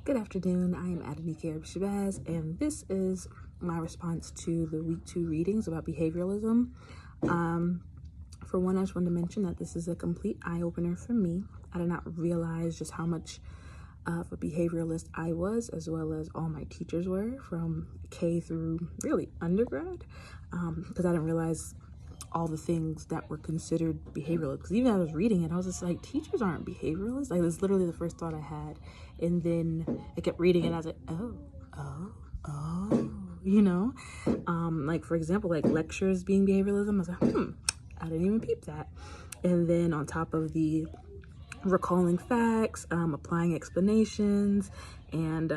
Good afternoon, I am Irby-Shabazz, and this is my response to the week 2 readings about behavioralism. For one, I just wanted to mention that this is a complete eye-opener for me. I did not realize just how much of a behavioralist I was, as well as all my teachers were, from K through really undergrad, because I didn't realize all the things that were considered behavioralist. Because even as I was reading it, I was just like, teachers aren't behavioralists. Like, that's literally the first thought I had. And then I kept reading it and I was like, oh, you know? Like, for example, like lectures being behavioralism, I was like, I didn't even peep that. And then on top of the recalling facts, applying explanations, and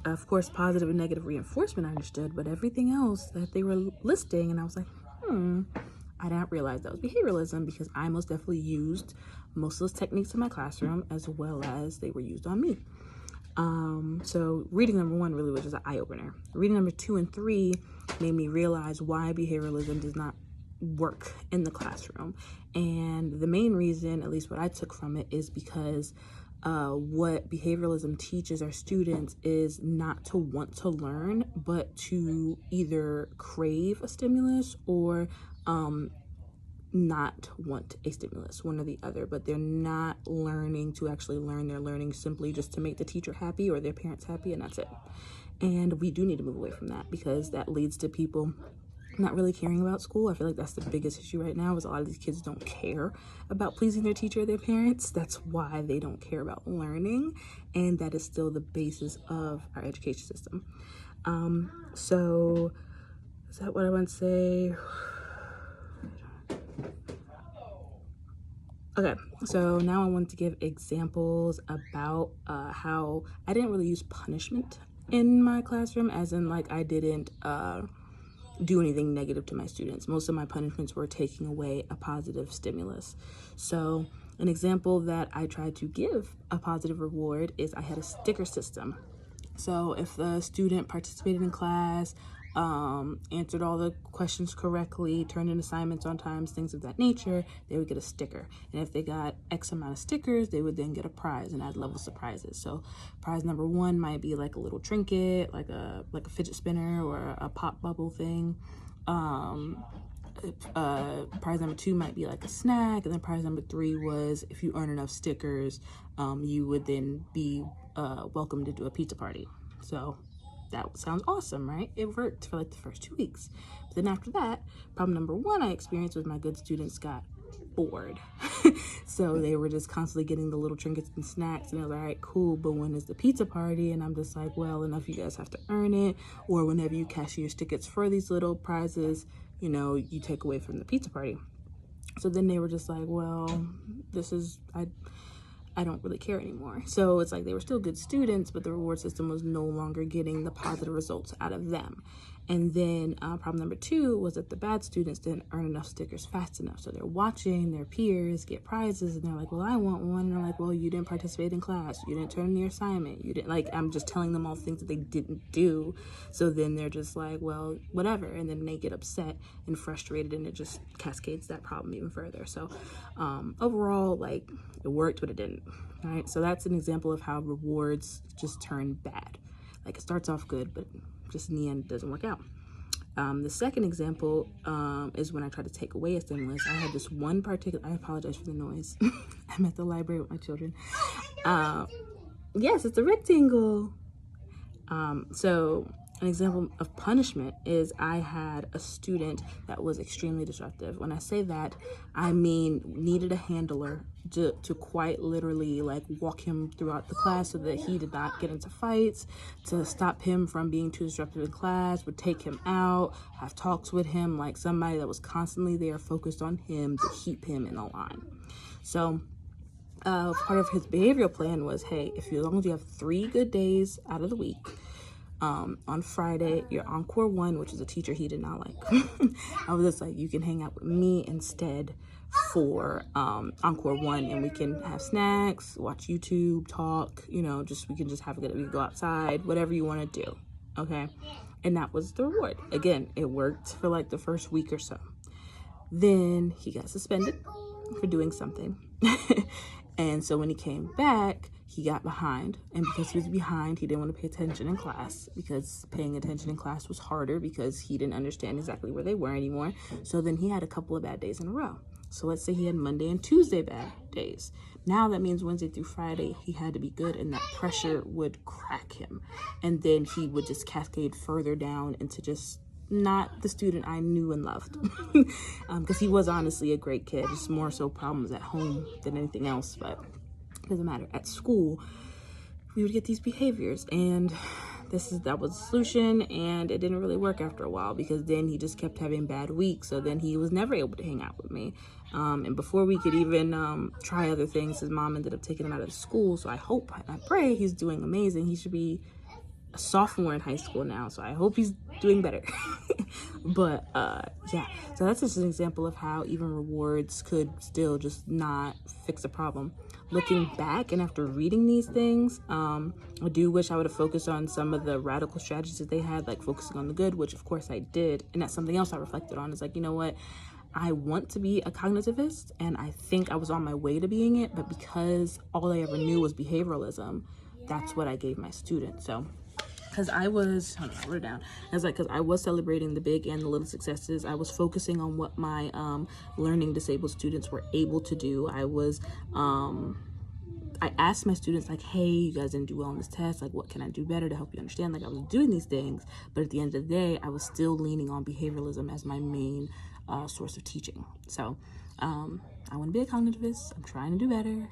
of course positive and negative reinforcement I understood, but everything else that they were listing, and I was like, I didn't realize that was behavioralism, because I most definitely used most of those techniques in my classroom, as well as they were used on me. So reading number 1 really was just an eye-opener. Reading number 2 and 3 made me realize why behavioralism does not work in the classroom. And the main reason, at least what I took from it, is because what behavioralism teaches our students is not to want to learn, but to either crave a stimulus or not want a stimulus, one or the other. But they're not learning to actually learn. They're learning simply just to make the teacher happy or their parents happy, and that's it. And we do need to move away from that, because that leads to people not really caring about school. I feel like that's the biggest issue right now, is a lot of these kids don't care about pleasing their teacher or their parents. That's why they don't care about learning, and that is still the basis of our education system. So is that what I want to say? Okay, so now I want to give examples about how I didn't really use punishment in my classroom, as in like I didn't do anything negative to my students. Most of my punishments were taking away a positive stimulus. So an example that I tried to give a positive reward is I had a sticker system. So if the student participated in class, answered all the questions correctly, turned in assignments on time, things of that nature, they would get a sticker. And if they got X amount of stickers, they would then get a prize, and I'd level surprises. So prize number 1 might be like a little trinket, like a fidget spinner or a pop bubble thing. Prize number 2 might be like a snack, and then prize number 3 was, if you earn enough stickers, you would then be welcome to do a pizza party. So that sounds awesome, right? It worked for like the first 2 weeks. But then after that, problem number 1 I experienced was my good students got bored. So they were just constantly getting the little trinkets and snacks, and I was like, all right, cool, but when is the pizza party? And I'm just like, well, enough you guys have to earn it, or whenever you cash your tickets for these little prizes, you know, you take away from the pizza party. So then they were just like, well, this is, I don't really care anymore. So it's like they were still good students, but the reward system was no longer getting the positive results out of them. And then problem number 2 was that the bad students didn't earn enough stickers fast enough. So they're watching their peers get prizes, and they're like, well, I want one. And I'm like, well, you didn't participate in class. You didn't turn in your assignment. You didn't, like, I'm just telling them all the things that they didn't do. So then they're just like, well, whatever. And then they get upset and frustrated, and it just cascades that problem even further. So overall, like, it worked, but it didn't. All right, so that's an example of how rewards just turn bad. Like, it starts off good, but just in the end, it doesn't work out. The second example is when I tried to take away a stimulus. I had this one particular, I apologize for the noise. I'm at the library with my children. Yes, it's a rectangle. So an example of punishment is I had a student that was extremely disruptive. When I say that, I mean needed a handler to quite literally like walk him throughout the class so that he did not get into fights, to stop him from being too disruptive in class, would take him out, have talks with him, like somebody that was constantly there focused on him to keep him in a line. So part of his behavioral plan was, hey, as long as you have 3 good days out of the week, on Friday, your Encore 1, which is a teacher he did not like. I was just like, you can hang out with me instead for Encore 1, and we can have snacks, watch YouTube, talk, you know, we can just have a good, we can go outside, whatever you want to do, okay? And that was the reward. Again, it worked for like the first week or so. Then he got suspended for doing something. And so when he came back, he got behind, and because he was behind, he didn't want to pay attention in class, because paying attention in class was harder because he didn't understand exactly where they were anymore. So then he had a couple of bad days in a row. So let's say he had Monday and Tuesday bad days. Now that means Wednesday through Friday he had to be good, and that pressure would crack him, and then he would just cascade further down into just not the student I knew and loved. Because he was honestly a great kid, just more so problems at home than anything else. But it doesn't matter. At school, we would get these behaviors, and that was the solution, and it didn't really work after a while, because then he just kept having bad weeks. So then he was never able to hang out with me, and before we could even try other things, his mom ended up taking him out of school. So I hope and I pray he's doing amazing. He should be a sophomore in high school now, so I hope he's doing better. But yeah, so that's just an example of how even rewards could still just not fix a problem. Looking back and after reading these things, I do wish I would have focused on some of the radical strategies that they had, like focusing on the good, which of course I did. And that's something else I reflected on, is like, you know what, I want to be a cognitivist, and I think I was on my way to being it, but because all I ever knew was behavioralism, that's what I gave my students. So because I was, hold on, I wrote it down. I was like, because I was celebrating the big and the little successes. I was focusing on what my learning disabled students were able to do. I asked my students, like, hey, you guys didn't do well on this test. Like, what can I do better to help you understand? Like, I was doing these things, but at the end of the day, I was still leaning on behavioralism as my main source of teaching. So I want to be a cognitivist. I'm trying to do better.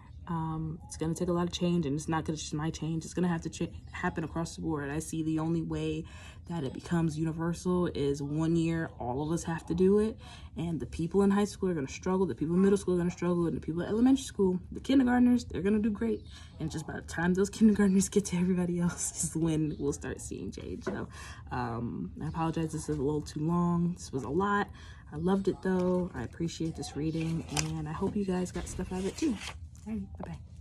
It's going to take a lot of change, and it's not going to just my change. It's going to have to happen across the board. I see the only way that it becomes universal is 1 year all of us have to do it, and the people in high school are going to struggle, the people in middle school are going to struggle, and the people at elementary school, the kindergartners, they're going to do great. And just by the time those kindergartners get to everybody else is when we'll start seeing change. So I apologize, this is a little too long. This was a lot. I loved it though. I appreciate this reading, and I hope you guys got stuff out of it too. All right, bye-bye.